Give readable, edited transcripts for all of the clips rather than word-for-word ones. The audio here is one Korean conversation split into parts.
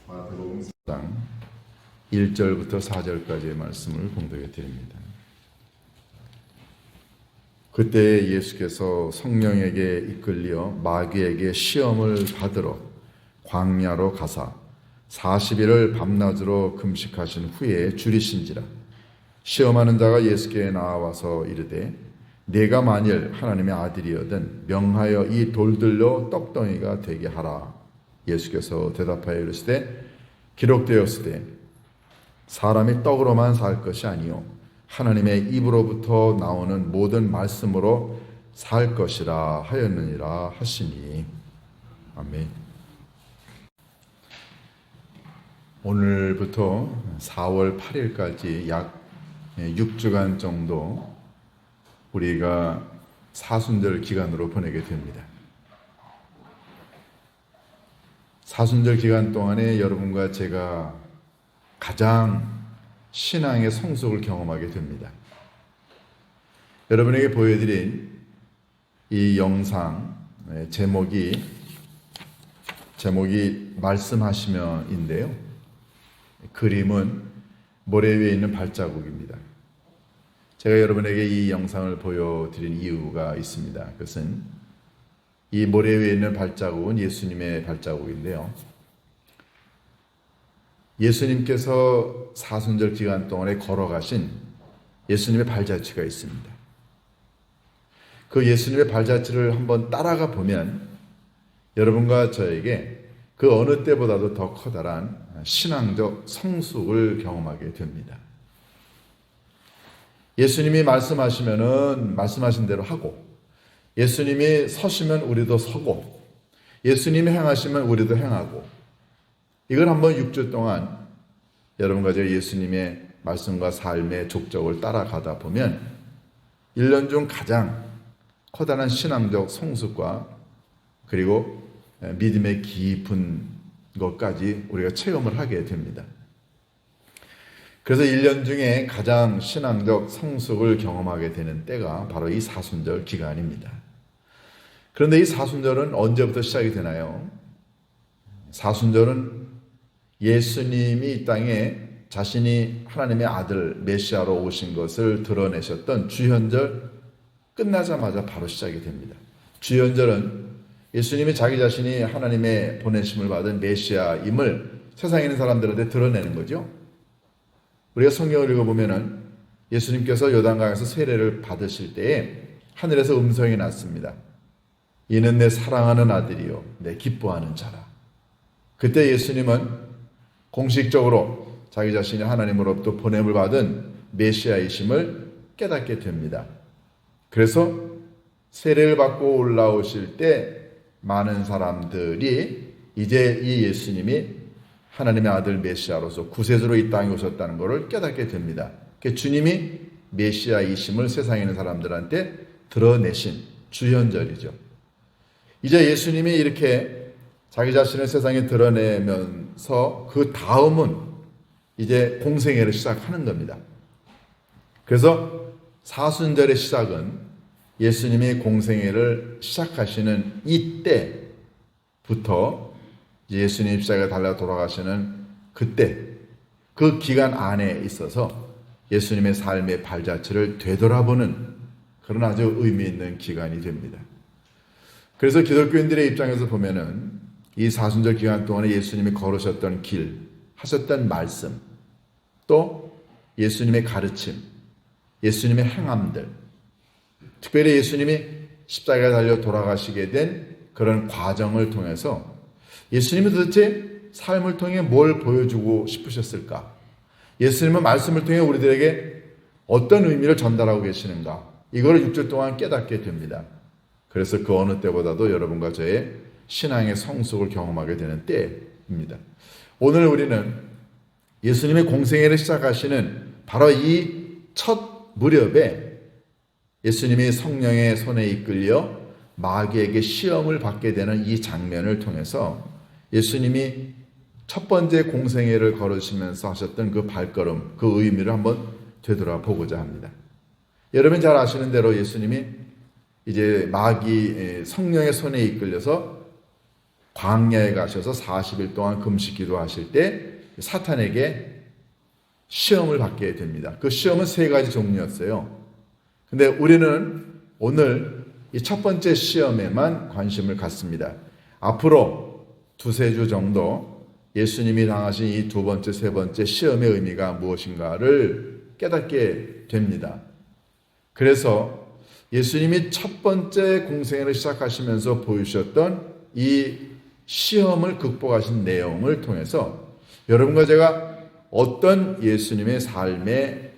마태복음 4장 1절부터 4절까지의 말씀을 공독해 드립니다. 그때 예수께서 성령에게 이끌려 마귀에게 시험을 받으러 광야로 가사 40일을 밤낮으로 금식하신 후에 줄이신지라. 시험하는 자가 예수께 나와서 이르되 내가 만일 하나님의 아들이거든 명하여 이 돌들로 떡덩이가 되게 하라. 예수께서 대답하여 이르시되 기록되었으되 사람이 떡으로만 살 것이 아니요 하나님의 입으로부터 나오는 모든 말씀으로 살 것이라 하였느니라 하시니. 아멘. 오늘부터 4월 8일까지 약 6주간 정도 우리가 사순절 기간으로 보내게 됩니다. 사순절 기간 동안에 여러분과 제가 가장 신앙의 성숙을 경험하게 됩니다. 여러분에게 보여드린 이 영상 제목이 말씀하시면인데요. 그림은 모래 위에 있는 발자국입니다. 제가 여러분에게 이 영상을 보여드린 이유가 있습니다. 그것은 이 모래 위에 있는 발자국은 예수님의 발자국인데요. 예수님께서 사순절 기간 동안에 걸어가신 예수님의 발자취가 있습니다. 그 예수님의 발자취를 한번 따라가 보면 여러분과 저에게 그 어느 때보다도 더 커다란 신앙적 성숙을 경험하게 됩니다. 예수님이 말씀하시면은 말씀하신 대로 하고, 예수님이 서시면 우리도 서고, 예수님이 행하시면 우리도 행하고, 이걸 한번 6주 동안 여러분과 제가 예수님의 말씀과 삶의 족적을 따라가다 보면 1년 중 가장 커다란 신앙적 성숙과 그리고 믿음의 깊은 것까지 우리가 체험을 하게 됩니다. 그래서 1년 중에 가장 신앙적 성숙을 경험하게 되는 때가 바로 이 사순절 기간입니다. 그런데 이 사순절은 언제부터 시작이 되나요? 사순절은 예수님이 이 땅에 자신이 하나님의 아들 메시아로 오신 것을 드러내셨던 주현절 끝나자마자 바로 시작이 됩니다. 주현절은 예수님이 자기 자신이 하나님의 보내심을 받은 메시아임을 세상에 있는 사람들한테 드러내는 거죠. 우리가 성경을 읽어보면 예수님께서 요단강에서 세례를 받으실 때에 하늘에서 음성이 났습니다. 이는 내 사랑하는 아들이요 내 기뻐하는 자라. 그때 예수님은 공식적으로 자기 자신이 하나님으로부터 보냄을 받은 메시아이심을 깨닫게 됩니다. 그래서 세례를 받고 올라오실 때 많은 사람들이 이제 이 예수님이 하나님의 아들 메시아로서 구세주로 이 땅에 오셨다는 것을 깨닫게 됩니다. 주님이 메시아이심을 세상에 있는 사람들한테 드러내신 주현절이죠. 이제 예수님이 이렇게 자기 자신을 세상에 드러내면서 그 다음은 이제 공생애를 시작하는 겁니다. 그래서 사순절의 시작은 예수님이 공생애를 시작하시는 이때부터 예수님 십자가에 달려 돌아가시는 그때 그 기간 안에 있어서 예수님의 삶의 발자취를 되돌아보는 그런 아주 의미 있는 기간이 됩니다. 그래서 기독교인들의 입장에서 보면은 이 사순절 기간 동안에 예수님이 걸으셨던 길, 하셨던 말씀, 또 예수님의 가르침, 예수님의 행함들, 특별히 예수님이 십자가에 달려 돌아가시게 된 그런 과정을 통해서 예수님이 도대체 삶을 통해 뭘 보여주고 싶으셨을까? 예수님은 말씀을 통해 우리들에게 어떤 의미를 전달하고 계시는가? 이걸 6주 동안 깨닫게 됩니다. 그래서 그 어느 때보다도 여러분과 저의 신앙의 성숙을 경험하게 되는 때입니다. 오늘 우리는 예수님의 공생애를 시작하시는 바로 이 첫 무렵에 예수님이 성령의 손에 이끌려 마귀에게 시험을 받게 되는 이 장면을 통해서 예수님이 첫 번째 공생애를 걸으시면서 하셨던 그 발걸음, 그 의미를 한번 되돌아보고자 합니다. 여러분 잘 아시는 대로 예수님이 이제 마귀 성령의 손에 이끌려서 광야에 가셔서 40일 동안 금식 기도하실 때 사탄에게 시험을 받게 됩니다. 그 시험은 세 가지 종류였어요. 근데 우리는 오늘 이 첫 번째 시험에만 관심을 갖습니다. 앞으로 두세 주 정도 예수님이 당하신 이 두 번째, 세 번째 시험의 의미가 무엇인가를 깨닫게 됩니다. 그래서 예수님이 첫 번째 공생애를 시작하시면서 보여주셨던 이 시험을 극복하신 내용을 통해서 여러분과 제가 어떤 예수님의 삶의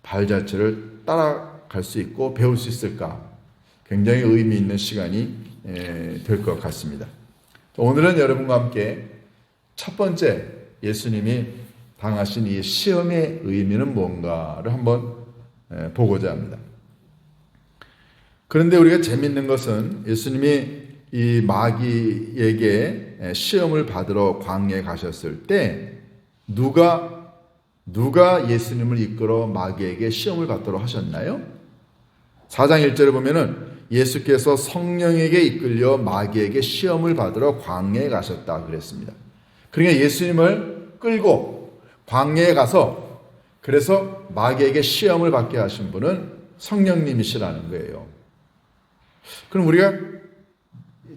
발자취를 따라갈 수 있고 배울 수 있을까? 굉장히 의미 있는 시간이 될 것 같습니다. 오늘은 여러분과 함께 첫 번째 예수님이 당하신 이 시험의 의미는 뭔가를 한번 보고자 합니다. 그런데 우리가 재밌는 것은 예수님이 이 마귀에게 시험을 받으러 광야에 가셨을 때 누가 예수님을 이끌어 마귀에게 시험을 받도록 하셨나요? 4장 1절에 보면은 예수께서 성령에게 이끌려 마귀에게 시험을 받으러 광야에 가셨다 그랬습니다. 그러니까 예수님을 끌고 광야에 가서 그래서 마귀에게 시험을 받게 하신 분은 성령님이시라는 거예요. 그럼 우리가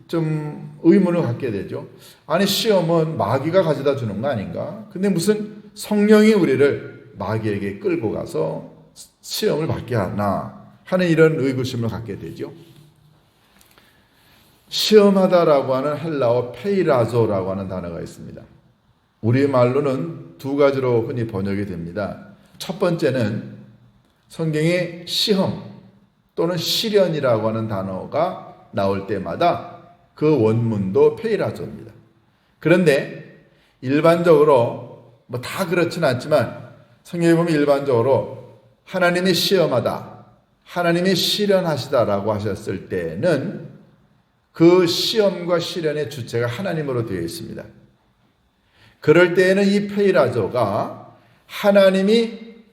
좀 의문을 갖게 되죠. 아니 시험은 마귀가 가져다 주는 거 아닌가? 근데 무슨 성령이 우리를 마귀에게 끌고 가서 시험을 받게 하나 하는 이런 의구심을 갖게 되죠. 시험하다라고 하는 헬라어 페이라조라고 하는 단어가 있습니다. 우리말로는 두 가지로 흔히 번역이 됩니다. 첫 번째는 성경에 시험 또는 시련이라고 하는 단어가 나올 때마다 그 원문도 페이라조입니다. 그런데 일반적으로 뭐 다 그렇지는 않지만 성경에 보면 일반적으로 하나님이 시험하다, 하나님이 시련하시다라고 하셨을 때는 그 시험과 시련의 주체가 하나님으로 되어 있습니다. 그럴 때에는 이 페이라조가 하나님의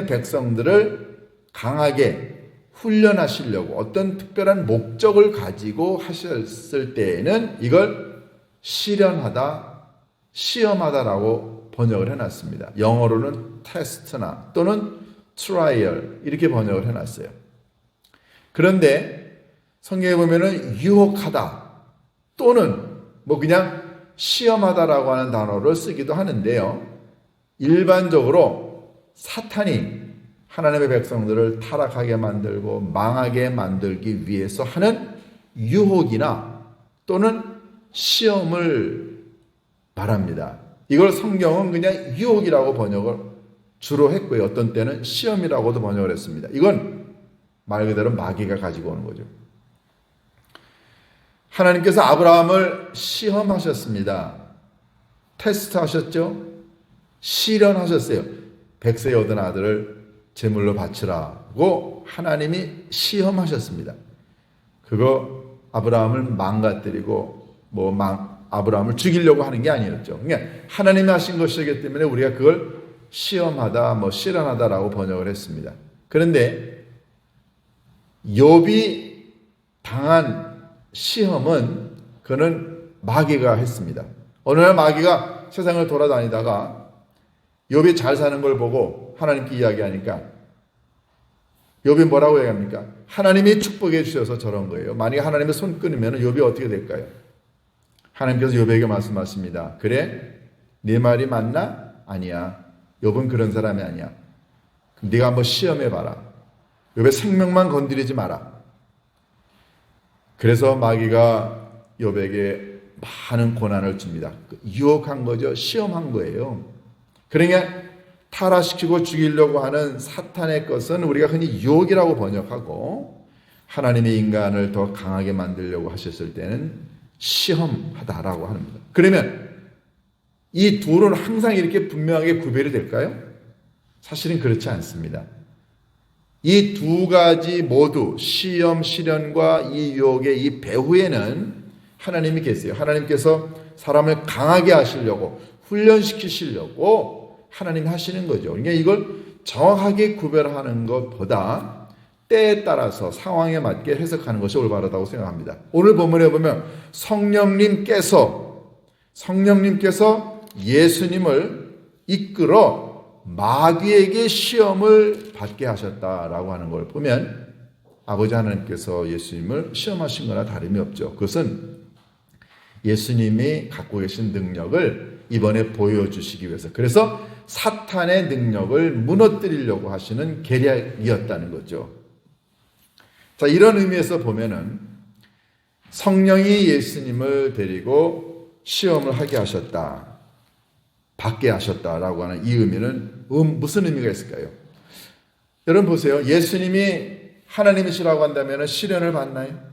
백성들을 강하게 훈련하시려고 어떤 특별한 목적을 가지고 하셨을 때에는 이걸 시련하다, 시험하다라고 번역을 해놨습니다. 영어로는 테스트나 또는 트라이얼 이렇게 번역을 해놨어요. 그런데 성경에 보면은 유혹하다 또는 뭐 그냥 시험하다라고 하는 단어를 쓰기도 하는데요. 일반적으로 사탄이 하나님의 백성들을 타락하게 만들고 망하게 만들기 위해서 하는 유혹이나 또는 시험을 말합니다. 이걸 성경은 그냥 유혹이라고 번역을 주로 했고요. 어떤 때는 시험이라고도 번역을 했습니다. 이건 말 그대로 마귀가 가지고 오는 거죠. 하나님께서 아브라함을 시험하셨습니다. 테스트하셨죠? 시련하셨어요. 100세 여든 아들을 제물로 바치라고 하나님이 시험하셨습니다. 그거 아브라함을 망가뜨리고 아브라함을 죽이려고 하는 게 아니었죠. 그러니까 하나님이 하신 것이기 때문에 우리가 그걸 시험하다, 시련하다라고 번역을 했습니다. 그런데 욥이 당한 시험은 그는 마귀가 했습니다. 어느 날 마귀가 세상을 돌아다니다가 욥이 잘 사는 걸 보고 하나님께 이야기하니까 욥이 뭐라고 얘기합니까? 하나님이 축복해 주셔서 저런 거예요. 만약에 하나님의 손 끊으면 욥이 어떻게 될까요? 하나님께서 욥에게 말씀하십니다. 그래? 네 말이 맞나? 아니야. 욥은 그런 사람이 아니야. 그럼 네가 한번 시험해봐라. 욥의 생명만 건드리지 마라. 그래서 마귀가 욥에게 많은 고난을 줍니다. 유혹한 거죠. 시험한 거예요. 그러니까 타락시키고 죽이려고 하는 사탄의 것은 우리가 흔히 유혹이라고 번역하고 하나님의 인간을 더 강하게 만들려고 하셨을 때는 시험하다라고 합니다. 그러면 이 둘은 항상 이렇게 분명하게 구별이 될까요? 사실은 그렇지 않습니다. 이 두 가지 모두 시험, 시련과 이 유혹의 이 배후에는 하나님이 계세요. 하나님께서 사람을 강하게 하시려고 훈련시키시려고 하나님이 하시는 거죠. 그러니까 이걸 정확하게 구별하는 것보다 때에 따라서 상황에 맞게 해석하는 것이 올바르다고 생각합니다. 오늘 본문에 보면 성령님께서 예수님을 이끌어 마귀에게 시험을 받게 하셨다라고 하는 걸 보면 아버지 하나님께서 예수님을 시험하신 거나 다름이 없죠. 그것은 예수님이 갖고 계신 능력을 이번에 보여주시기 위해서, 그래서 사탄의 능력을 무너뜨리려고 하시는 계략이었다는 거죠. 자, 이런 의미에서 보면은 성령이 예수님을 데리고 시험을 하게 하셨다, 받게 하셨다라고 하는 이 의미는 무슨 의미가 있을까요? 여러분 보세요. 예수님이 하나님이시라고 한다면 시련을 받나요?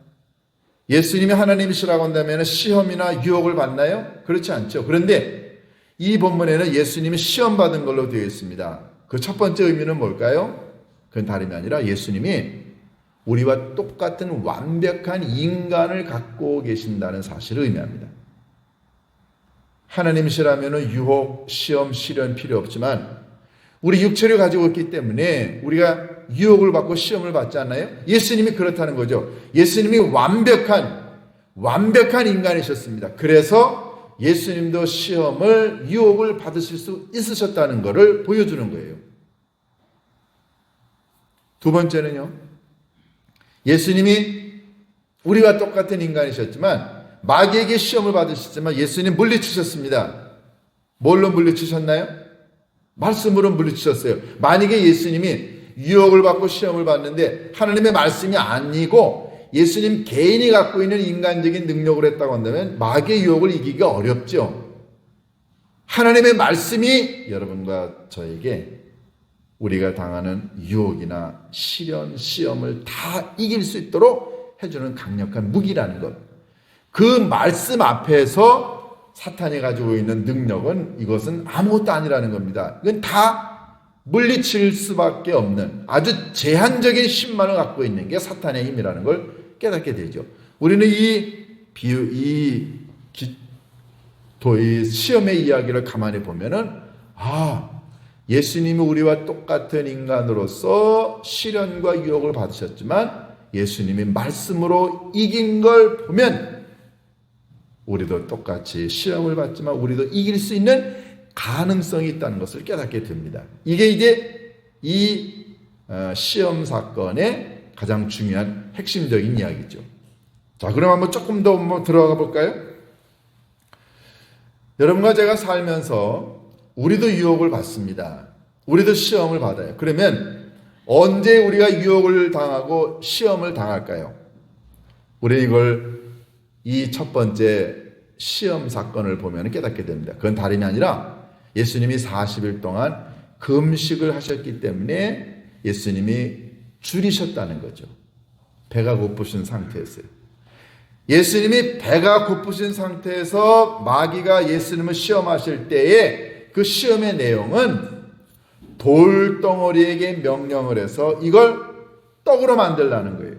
예수님이 하나님이시라고 한다면 시험이나 유혹을 받나요? 그렇지 않죠. 그런데 이 본문에는 예수님이 시험받은 걸로 되어 있습니다. 그 첫 번째 의미는 뭘까요? 그건 다름이 아니라 예수님이 우리와 똑같은 완벽한 인간을 갖고 계신다는 사실을 의미합니다. 하나님이시라면 유혹, 시험, 시련 필요 없지만 우리 육체를 가지고 있기 때문에 우리가 유혹을 받고 시험을 받지 않나요? 예수님이 그렇다는 거죠. 예수님이 완벽한 인간이셨습니다. 그래서 예수님도 시험을, 유혹을 받으실 수 있으셨다는 것을 보여주는 거예요. 두 번째는요, 예수님이 우리와 똑같은 인간이셨지만 마귀에게 시험을 받으셨지만 예수님 물리치셨습니다. 뭘로 물리치셨나요? 말씀으로 물리치셨어요. 만약에 예수님이 유혹을 받고 시험을 받는데 하나님의 말씀이 아니고 예수님 개인이 갖고 있는 인간적인 능력을 했다고 한다면 마귀의 유혹을 이기기가 어렵죠. 하나님의 말씀이 여러분과 저에게 우리가 당하는 유혹이나 시련, 시험을 다 이길 수 있도록 해주는 강력한 무기라는 것. 그 말씀 앞에서 사탄이 가지고 있는 능력은, 이것은 아무것도 아니라는 겁니다. 이건 다 물리칠 수밖에 없는 아주 제한적인 힘만을 갖고 있는 게 사탄의 힘이라는 걸 깨닫게 되죠. 우리는 이 시험의 이야기를 가만히 보면은, 예수님이 우리와 똑같은 인간으로서 시련과 유혹을 받으셨지만 예수님이 말씀으로 이긴 걸 보면 우리도 똑같이 시험을 받지만 우리도 이길 수 있는 가능성이 있다는 것을 깨닫게 됩니다. 이게 이제 이 시험 사건의 가장 중요한 핵심적인 이야기죠. 자, 그럼 한번 조금 더 들어가 볼까요? 여러분과 제가 살면서 우리도 유혹을 받습니다. 우리도 시험을 받아요. 그러면 언제 우리가 유혹을 당하고 시험을 당할까요? 우리는 이걸 이 첫 번째 시험 사건을 보면 깨닫게 됩니다. 그건 다름이 아니라 예수님이 40일 동안 금식을 하셨기 때문에 예수님이 줄이셨다는 거죠. 배가 고프신 상태였어요. 예수님이 배가 고프신 상태에서 마귀가 예수님을 시험하실 때에 그 시험의 내용은 돌덩어리에게 명령을 해서 이걸 떡으로 만들라는 거예요.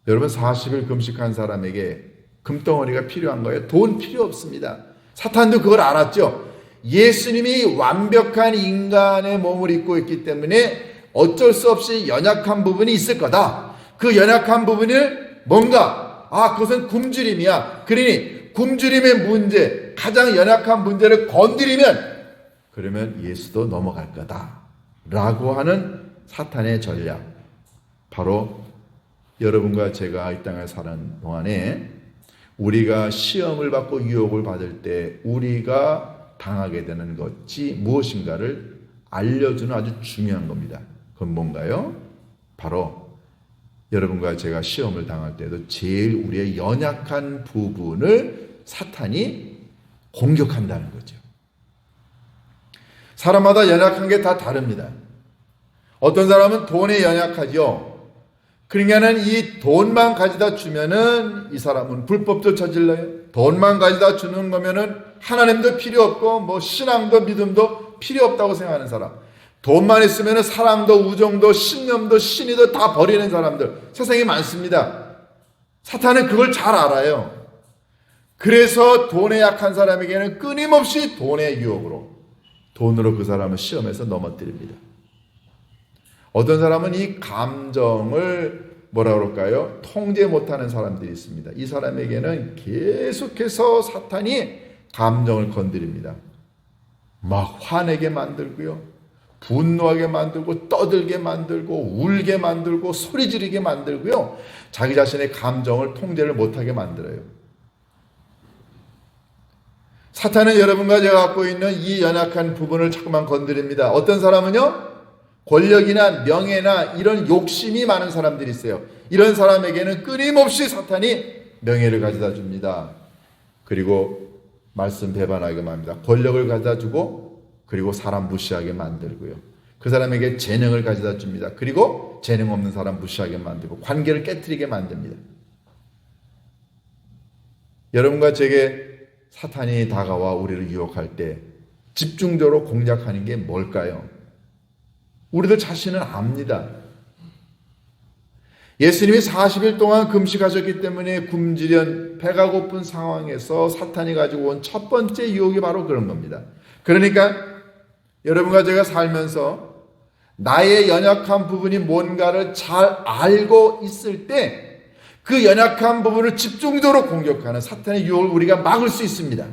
여러분, 40일 금식한 사람에게 금덩어리가 필요한 거예요? 돈 필요 없습니다. 사탄도 그걸 알았죠. 예수님이 완벽한 인간의 몸을 입고 있기 때문에 어쩔 수 없이 연약한 부분이 있을 거다. 그 연약한 부분을 뭔가, 그것은 굶주림이야. 그러니 굶주림의 문제, 가장 연약한 문제를 건드리면 그러면 예수도 넘어갈 거다 라고 하는 사탄의 전략, 바로 여러분과 제가 이 땅에 사는 동안에 우리가 시험을 받고 유혹을 받을 때 우리가 당하게 되는 것이 무엇인가를 알려주는 아주 중요한 겁니다. 그건 뭔가요? 바로 여러분과 제가 시험을 당할 때도 제일 우리의 연약한 부분을 사탄이 공격한다는 거죠. 사람마다 연약한 게 다 다릅니다. 어떤 사람은 돈에 연약하죠. 그러니까는 이 돈만 가져다 주면은 이 사람은 불법도 저질러요. 돈만 가져다 주는 거면은 하나님도 필요 없고 신앙도 믿음도 필요 없다고 생각하는 사람. 돈만 있으면은 사랑도 우정도 신념도 신의도 다 버리는 사람들 세상에 많습니다. 사탄은 그걸 잘 알아요. 그래서 돈에 약한 사람에게는 끊임없이 돈의 유혹으로, 돈으로 그 사람을 시험에서 넘어뜨립니다. 어떤 사람은 이 감정을 뭐라 그럴까요? 통제 못하는 사람들이 있습니다. 이 사람에게는 계속해서 사탄이 감정을 건드립니다. 막 화내게 만들고요, 분노하게 만들고, 떠들게 만들고, 울게 만들고, 소리 지르게 만들고요, 자기 자신의 감정을 통제를 못하게 만들어요. 사탄은 여러분과 제가 갖고 있는 이 연약한 부분을 자꾸만 건드립니다. 어떤 사람은요, 권력이나 명예나 이런 욕심이 많은 사람들이 있어요. 이런 사람에게는 끊임없이 사탄이 명예를 가져다 줍니다. 그리고 말씀 배반하게 합니다. 권력을 가져다 주고, 그리고 사람 무시하게 만들고요. 그 사람에게 재능을 가져다 줍니다. 그리고 재능 없는 사람 무시하게 만들고, 관계를 깨트리게 만듭니다. 여러분과 제게 사탄이 다가와 우리를 유혹할 때 집중적으로 공략하는 게 뭘까요? 우리들 자신은 압니다. 예수님이 40일 동안 금식하셨기 때문에 굶주린 배가 고픈 상황에서 사탄이 가지고 온 첫 번째 유혹이 바로 그런 겁니다. 그러니까 여러분과 제가 살면서 나의 연약한 부분이 뭔가를 잘 알고 있을 때 그 연약한 부분을 집중적으로 공격하는 사탄의 유혹을 우리가 막을 수 있습니다.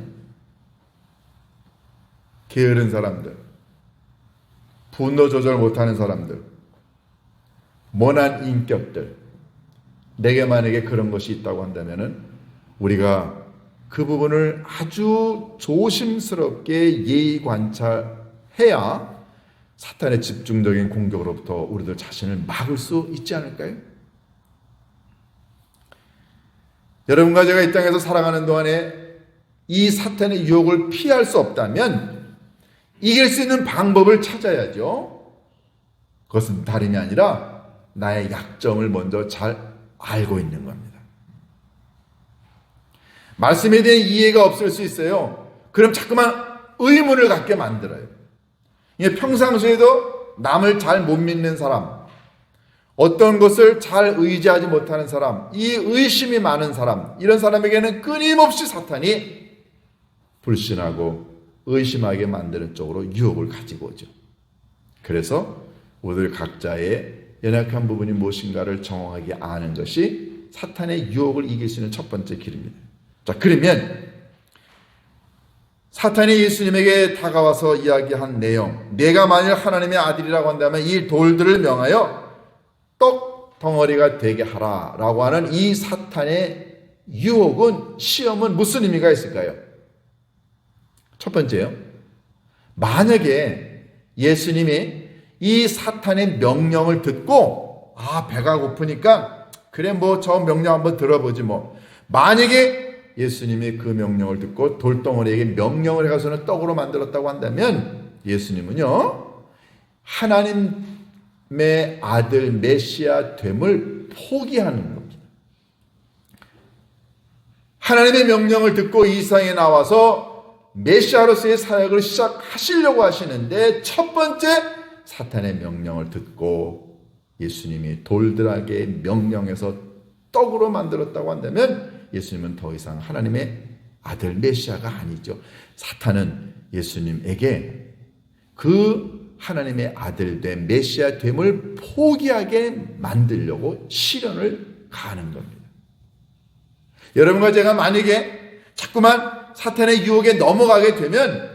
게으른 사람들, 분노 조절 못하는 사람들, 모난 인격들, 내게 만약에 그런 것이 있다고 한다면 우리가 그 부분을 아주 조심스럽게 예의 관찰해야 사탄의 집중적인 공격으로부터 우리들 자신을 막을 수 있지 않을까요? 여러분과 제가 이 땅에서 살아가는 동안에 이 사탄의 유혹을 피할 수 없다면 이길 수 있는 방법을 찾아야죠. 그것은 다름이 아니라 나의 약점을 먼저 잘 알고 있는 겁니다. 말씀에 대한 이해가 없을 수 있어요. 그럼 자꾸만 의문을 갖게 만들어요. 평상시에도 남을 잘 못 믿는 사람, 어떤 것을 잘 의지하지 못하는 사람, 이 의심이 많은 사람, 이런 사람에게는 끊임없이 사탄이 불신하고 의심하게 만드는 쪽으로 유혹을 가지고 오죠. 그래서 우리들 각자의 연약한 부분이 무엇인가를 정확하게 아는 것이 사탄의 유혹을 이길 수 있는 첫 번째 길입니다. 자, 그러면 사탄이 예수님에게 다가와서 이야기한 내용, 내가 만일 하나님의 아들이라고 한다면 이 돌들을 명하여 떡 덩어리가 되게 하라라고 하는 이 사탄의 유혹은, 시험은 무슨 의미가 있을까요? 첫 번째요, 만약에 예수님이 이 사탄의 명령을 듣고 배가 고프니까 그래 뭐 저 명령 한번 들어보지 뭐, 만약에 예수님이 그 명령을 듣고 돌덩어리에게 명령을 해가서는 떡으로 만들었다고 한다면 예수님은요 하나님의 아들 메시아 됨을 포기하는 겁니다. 하나님의 명령을 듣고 이 세상에 나와서 메시아로서의 사역을 시작하시려고 하시는데 첫 번째 사탄의 명령을 듣고 예수님이 돌들에게 명령해서 떡으로 만들었다고 한다면 예수님은 더 이상 하나님의 아들 메시아가 아니죠. 사탄은 예수님에게 그 하나님의 아들 된 메시아 됨을 포기하게 만들려고 시련을 가하는 겁니다. 여러분과 제가 만약에 자꾸만 사탄의 유혹에 넘어가게 되면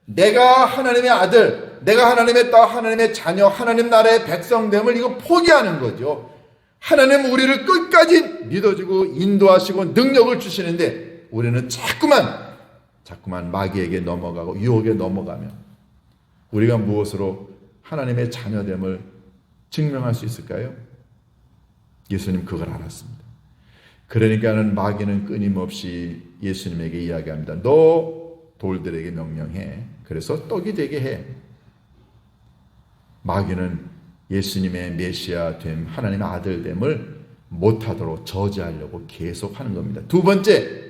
내가 하나님의 아들, 내가 하나님의 딸, 하나님의 자녀, 하나님 나라의 백성됨을 이거 포기하는 거죠. 하나님은 우리를 끝까지 믿어주고 인도하시고 능력을 주시는데 우리는 자꾸만 마귀에게 넘어가고 유혹에 넘어가면 우리가 무엇으로 하나님의 자녀됨을 증명할 수 있을까요? 예수님 그걸 알았습니다. 그러니까는 마귀는 끊임없이 예수님에게 이야기합니다. 너 돌들에게 명령해. 그래서 떡이 되게 해. 마귀는 예수님의 메시아 됨, 하나님의 아들 됨을 못하도록 저지하려고 계속 하는 겁니다. 두 번째,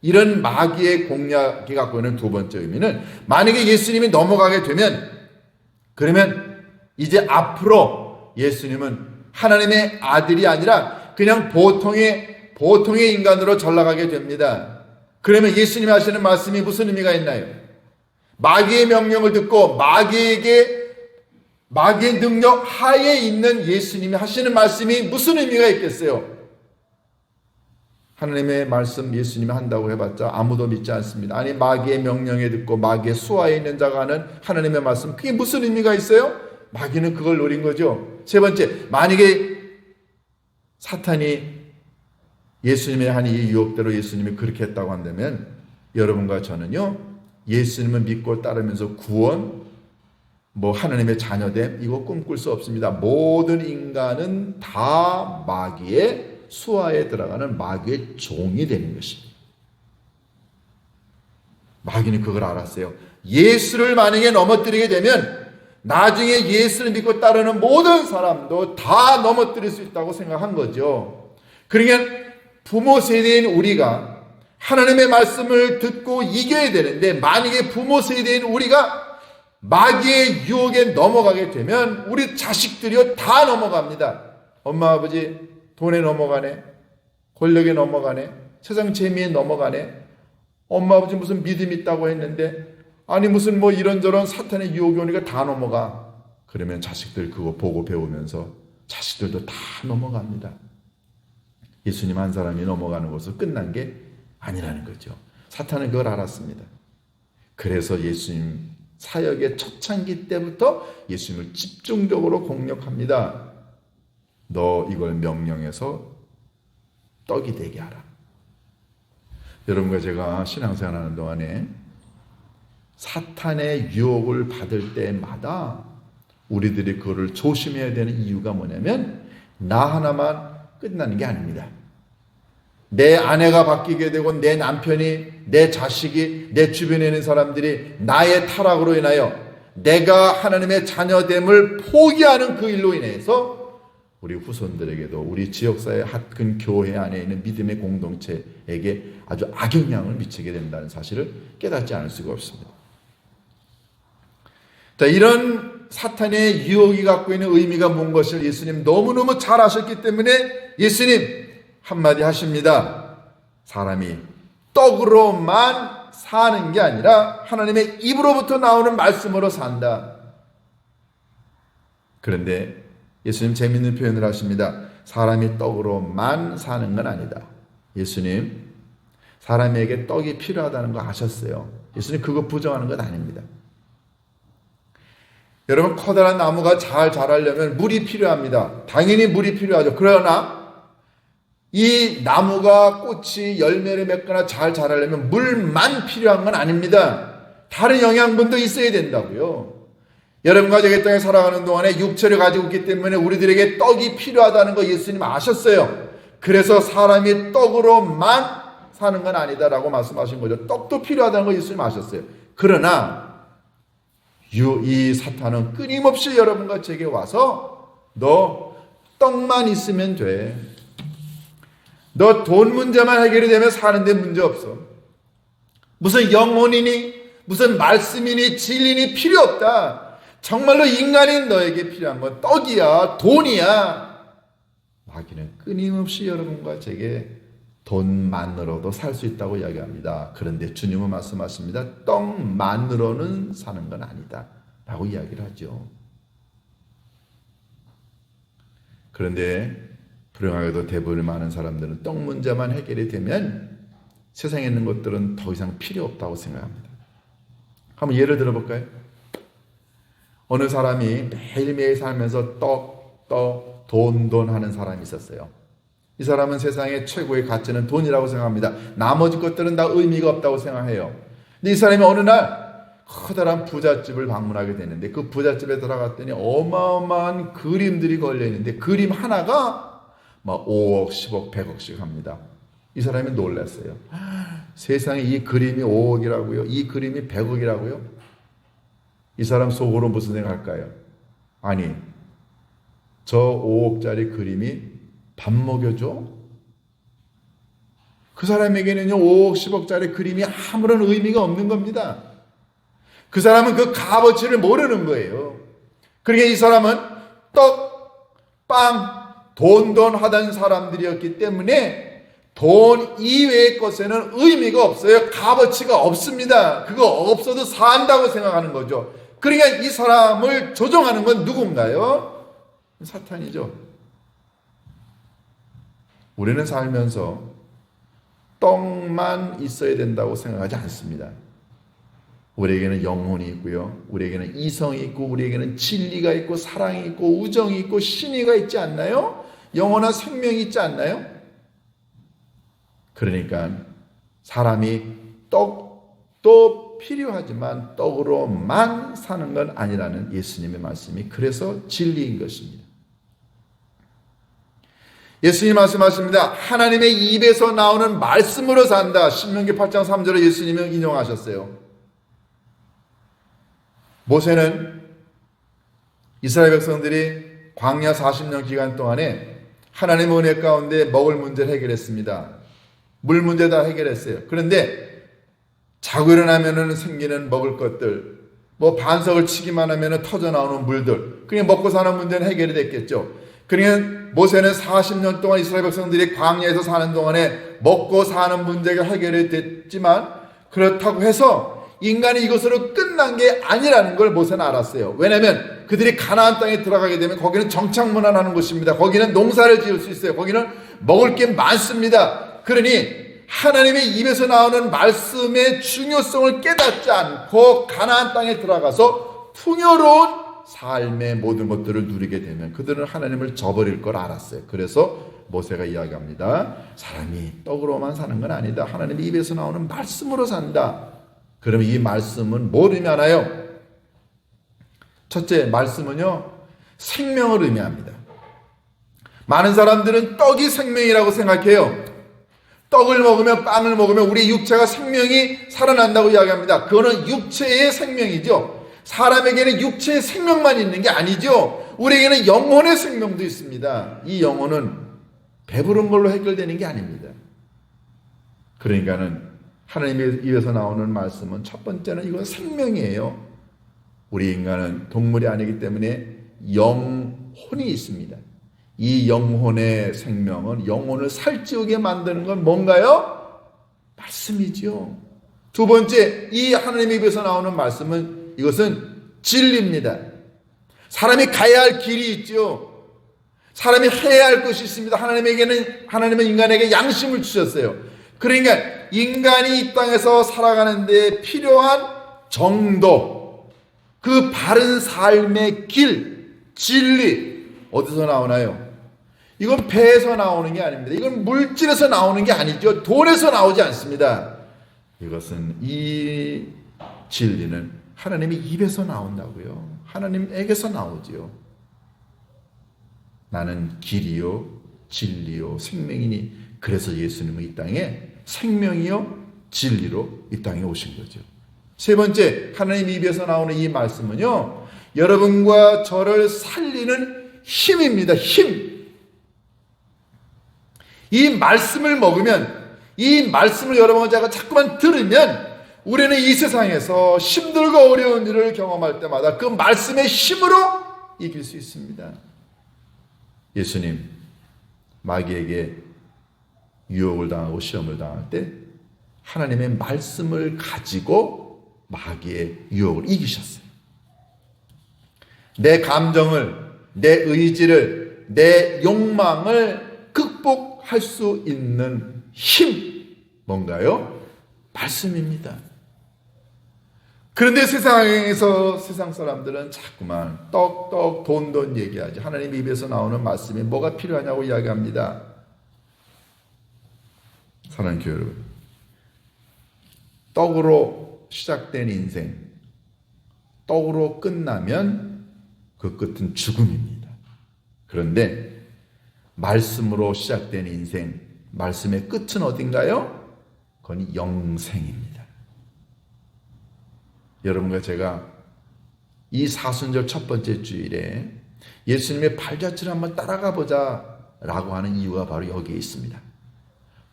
이런 마귀의 공략이 갖고 있는 두 번째 의미는 만약에 예수님이 넘어가게 되면 그러면 이제 앞으로 예수님은 하나님의 아들이 아니라 그냥 보통의 인간으로 전락하게 됩니다. 그러면 예수님이 하시는 말씀이 무슨 의미가 있나요? 마귀의 명령을 듣고 마귀에게 마귀의 능력 하에 있는 예수님이 하시는 말씀이 무슨 의미가 있겠어요? 하나님의 말씀 예수님이 한다고 해봤자 아무도 믿지 않습니다. 아니 마귀의 명령에 듣고 마귀의 수하에 있는 자가 하는 하나님의 말씀, 그게 무슨 의미가 있어요? 마귀는 그걸 노린 거죠. 세 번째, 만약에 사탄이 예수님의 한 이 유혹대로 예수님이 그렇게 했다고 한다면 여러분과 저는요, 예수님을 믿고 따르면서 구원, 하나님의 자녀됨, 이거 꿈꿀 수 없습니다. 모든 인간은 다 마귀의 수하에 들어가는 마귀의 종이 되는 것입니다. 마귀는 그걸 알았어요. 예수를 만약에 넘어뜨리게 되면 나중에 예수를 믿고 따르는 모든 사람도 다 넘어뜨릴 수 있다고 생각한 거죠. 그러니까 부모 세대인 우리가 하나님의 말씀을 듣고 이겨야 되는데, 만약에 부모 세대인 우리가 마귀의 유혹에 넘어가게 되면 우리 자식들이요 다 넘어갑니다. 엄마 아버지 돈에 넘어가네, 권력에 넘어가네, 세상 재미에 넘어가네, 엄마 아버지 무슨 믿음 있다고 했는데 아니 무슨 이런저런 사탄의 유혹이 오니까 다 넘어가. 그러면 자식들 그거 보고 배우면서 자식들도 다 넘어갑니다. 예수님 한 사람이 넘어가는 것으로 끝난 게 아니라는 거죠. 사탄은 그걸 알았습니다. 그래서 예수님 사역의 초창기 때부터 예수님을 집중적으로 공격합니다. 너 이걸 명령해서 떡이 되게 하라. 여러분과 제가 신앙생활하는 동안에 사탄의 유혹을 받을 때마다 우리들이 그거를 조심해야 되는 이유가 뭐냐면, 나 하나만 끝나는 게 아닙니다. 내 아내가 바뀌게 되고 내 남편이, 내 자식이, 내 주변에 있는 사람들이 나의 타락으로 인하여 내가 하나님의 자녀됨을 포기하는 그 일로 인해서 우리 후손들에게도, 우리 지역사회 핫큰 교회 안에 있는 믿음의 공동체에게 아주 악영향을 미치게 된다는 사실을 깨닫지 않을 수가 없습니다. 자, 이런 사탄의 유혹이 갖고 있는 의미가 뭔 것을 예수님 너무너무 잘 아셨기 때문에 예수님 한마디 하십니다. 사람이 떡으로만 사는 게 아니라 하나님의 입으로부터 나오는 말씀으로 산다. 그런데 예수님 재미있는 표현을 하십니다. 사람이 떡으로만 사는 건 아니다. 예수님 사람에게 떡이 필요하다는 거 아셨어요. 예수님 그거 부정하는 건 아닙니다. 여러분, 커다란 나무가 잘 자라려면 물이 필요합니다. 당연히 물이 필요하죠. 그러나 이 나무가 꽃이 열매를 맺거나 잘 자라려면 물만 필요한 건 아닙니다. 다른 영양분도 있어야 된다고요. 여러분과 제가 이 땅에 살아가는 동안에 육체를 가지고 있기 때문에 우리들에게 떡이 필요하다는 거 예수님 아셨어요. 그래서 사람이 떡으로만 사는 건 아니다라고 말씀하신 거죠. 떡도 필요하다는 거 예수님 아셨어요. 그러나 이 사탄은 끊임없이 여러분과 제게 와서 너 떡만 있으면 돼. 너 돈 문제만 해결이 되면 사는데 문제 없어. 무슨 영혼이니 무슨 말씀이니 진리니 필요 없다. 정말로 인간인 너에게 필요한 건 떡이야, 돈이야. 마귀는 끊임없이 여러분과 제게 돈만으로도 살 수 있다고 이야기합니다. 그런데 주님은 말씀하십니다. 떡만으로는 사는 건 아니다 라고 이야기를 하죠. 그런데 불행하게도 대부분의 많은 사람들은 떡 문제만 해결이 되면 세상에 있는 것들은 더 이상 필요 없다고 생각합니다. 한번 예를 들어볼까요? 어느 사람이 매일매일 살면서 돈 하는 사람이 있었어요. 이 사람은 세상의 최고의 가치는 돈이라고 생각합니다. 나머지 것들은 다 의미가 없다고 생각해요. 근데 이 사람이 어느 날 커다란 부잣집을 방문하게 되는데 그 부잣집에 들어갔더니 어마어마한 그림들이 걸려있는데 그림 하나가 막 5억, 10억, 100억씩 합니다. 이 사람이 놀랐어요. 세상에 이 그림이 5억이라고요? 이 그림이 100억이라고요? 이 사람 속으로 무슨 생각할까요? 아니, 저 5억짜리 그림이 밥 먹여줘? 그 사람에게는요 5억 10억짜리 그림이 아무런 의미가 없는 겁니다. 그 사람은 그 값어치를 모르는 거예요. 그러니까 이 사람은 떡, 빵, 돈 하던 사람들이었기 때문에 돈 이외의 것에는 의미가 없어요. 값어치가 없습니다. 그거 없어도 산다고 생각하는 거죠. 그러니까 이 사람을 조종하는 건 누군가요? 사탄이죠. 우리는 살면서 떡만 있어야 된다고 생각하지 않습니다. 우리에게는 영혼이 있고요. 우리에게는 이성이 있고, 우리에게는 진리가 있고, 사랑이 있고, 우정이 있고, 신의가 있지 않나요? 영원한 생명이 있지 않나요? 그러니까 사람이 떡도 필요하지만 떡으로만 사는 건 아니라는 예수님의 말씀이 그래서 진리인 것입니다. 예수님 말씀하십니다. 하나님의 입에서 나오는 말씀으로 산다. 신명기 8장 3절에 예수님은 인용하셨어요. 모세는 이스라엘 백성들이 광야 40년 기간 동안에 하나님의 은혜 가운데 먹을 문제를 해결했습니다. 물 문제 다 해결했어요. 그런데 자고 일어나면 생기는 먹을 것들, 뭐 반석을 치기만 하면 터져 나오는 물들, 그냥 먹고 사는 문제는 해결이 됐겠죠. 그러니까 모세는 40년 동안 이스라엘 백성들이 광야에서 사는 동안에 먹고 사는 문제가 해결이 됐지만, 그렇다고 해서 인간이 이것으로 끝난 게 아니라는 걸 모세는 알았어요. 왜냐하면 그들이 가나안 땅에 들어가게 되면 거기는 정착문화라는 곳입니다. 거기는 농사를 지을 수 있어요. 거기는 먹을 게 많습니다. 그러니 하나님의 입에서 나오는 말씀의 중요성을 깨닫지 않고 가나안 땅에 들어가서 풍요로운 삶의 모든 것들을 누리게 되면 그들은 하나님을 저버릴 걸 알았어요. 그래서 모세가 이야기합니다. 사람이 떡으로만 사는 건 아니다. 하나님의 입에서 나오는 말씀으로 산다. 그러면 이 말씀은 뭘 의미하나요? 첫째, 말씀은요, 생명을 의미합니다. 많은 사람들은 떡이 생명이라고 생각해요. 떡을 먹으면, 빵을 먹으면 우리 육체가 생명이 살아난다고 이야기합니다. 그거는 육체의 생명이죠. 사람에게는 육체의 생명만 있는 게 아니죠. 우리에게는 영혼의 생명도 있습니다. 이 영혼은 배부른 걸로 해결되는 게 아닙니다. 그러니까는 하나님의 입에서 나오는 말씀은 첫 번째는 이건 생명이에요. 우리 인간은 동물이 아니기 때문에 영혼이 있습니다. 이 영혼의 생명은 영혼을 살찌우게 만드는 건 뭔가요? 말씀이죠. 두 번째, 이 하나님의 입에서 나오는 말씀은 이것은 진리입니다. 사람이 가야 할 길이 있죠. 사람이 해야 할 것이 있습니다. 하나님은 인간에게 양심을 주셨어요. 그러니까 인간이 이 땅에서 살아가는 데 필요한 정도, 그 바른 삶의 길, 진리 어디서 나오나요? 이건 배에서 나오는 게 아닙니다. 이건 물질에서 나오는 게 아니죠. 돈에서 나오지 않습니다. 이것은 이 진리는 하나님의 입에서 나온다고요. 하나님에게서 나오지요. 나는 길이요 진리요 생명이니, 그래서 예수님은 이 땅에 생명이요 진리로 이 땅에 오신 거죠. 세 번째, 하나님 입에서 나오는 이 말씀은요, 여러분과 저를 살리는 힘입니다. 힘. 이 말씀을 먹으면, 이 말씀을 여러분과 자꾸만 들으면 우리는 이 세상에서 힘들고 어려운 일을 경험할 때마다 그 말씀의 힘으로 이길 수 있습니다. 예수님 마귀에게 유혹을 당하고 시험을 당할 때 하나님의 말씀을 가지고 마귀의 유혹을 이기셨어요. 내 감정을, 내 의지를, 내 욕망을 극복할 수 있는 힘, 뭔가요? 말씀입니다. 그런데 세상에서 세상 사람들은 자꾸만 떡 돈 얘기하지, 하나님 입에서 나오는 말씀이 뭐가 필요하냐고 이야기합니다. 사랑하는 교회 여러분, 떡으로 시작된 인생, 떡으로 끝나면 그 끝은 죽음입니다. 그런데 말씀으로 시작된 인생, 말씀의 끝은 어딘가요? 그건 영생입니다. 여러분과 제가 이 사순절 첫 번째 주일에 예수님의 발자취를 한번 따라가 보자 라고 하는 이유가 바로 여기에 있습니다.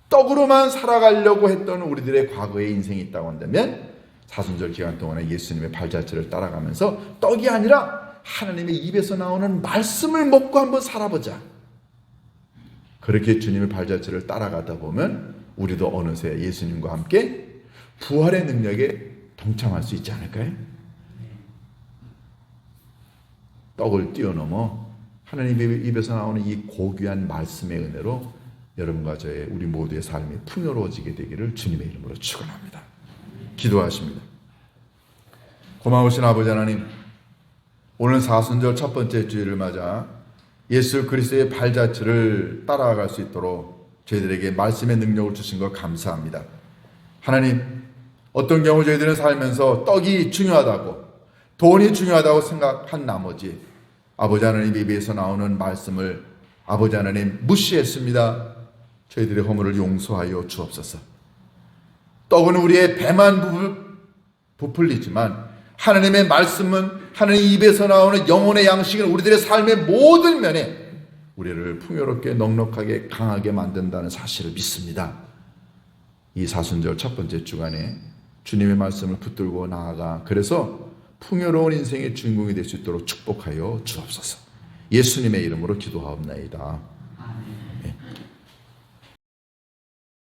떡으로만 살아가려고 했던 우리들의 과거의 인생이 있다고 한다면 사순절 기간 동안에 예수님의 발자취를 따라가면서 떡이 아니라 하나님의 입에서 나오는 말씀을 먹고 한번 살아보자. 그렇게 주님의 발자취를 따라가다 보면 우리도 어느새 예수님과 함께 부활의 능력에 동참할 수 있지 않을까요? 떡을 뛰어넘어 하나님의 입에서 나오는 이 고귀한 말씀의 은혜로 여러분과 저의 우리 모두의 삶이 풍요로워지게 되기를 주님의 이름으로 축원합니다. 기도하십니다. 고마우신 아버지 하나님, 오늘 사순절 첫 번째 주일을 맞아 예수 그리스도의 발자취를 따라갈 수 있도록 저희들에게 말씀의 능력을 주신 것 감사합니다. 하나님, 어떤 경우 저희들은 살면서 떡이 중요하다고, 돈이 중요하다고 생각한 나머지 아버지 하나님 입에서 나오는 말씀을 아버지 하나님 무시했습니다. 저희들의 허물을 용서하여 주옵소서. 떡은 우리의 배만 부풀리지만 하나님의 말씀은, 하나님 입에서 나오는 영혼의 양식은 우리들의 삶의 모든 면에 우리를 풍요롭게 넉넉하게 강하게 만든다는 사실을 믿습니다. 이 사순절 첫 번째 주간에 주님의 말씀을 붙들고 나아가 그래서 풍요로운 인생의 주인공이 될 수 있도록 축복하여 주옵소서. 예수님의 이름으로 기도하옵나이다.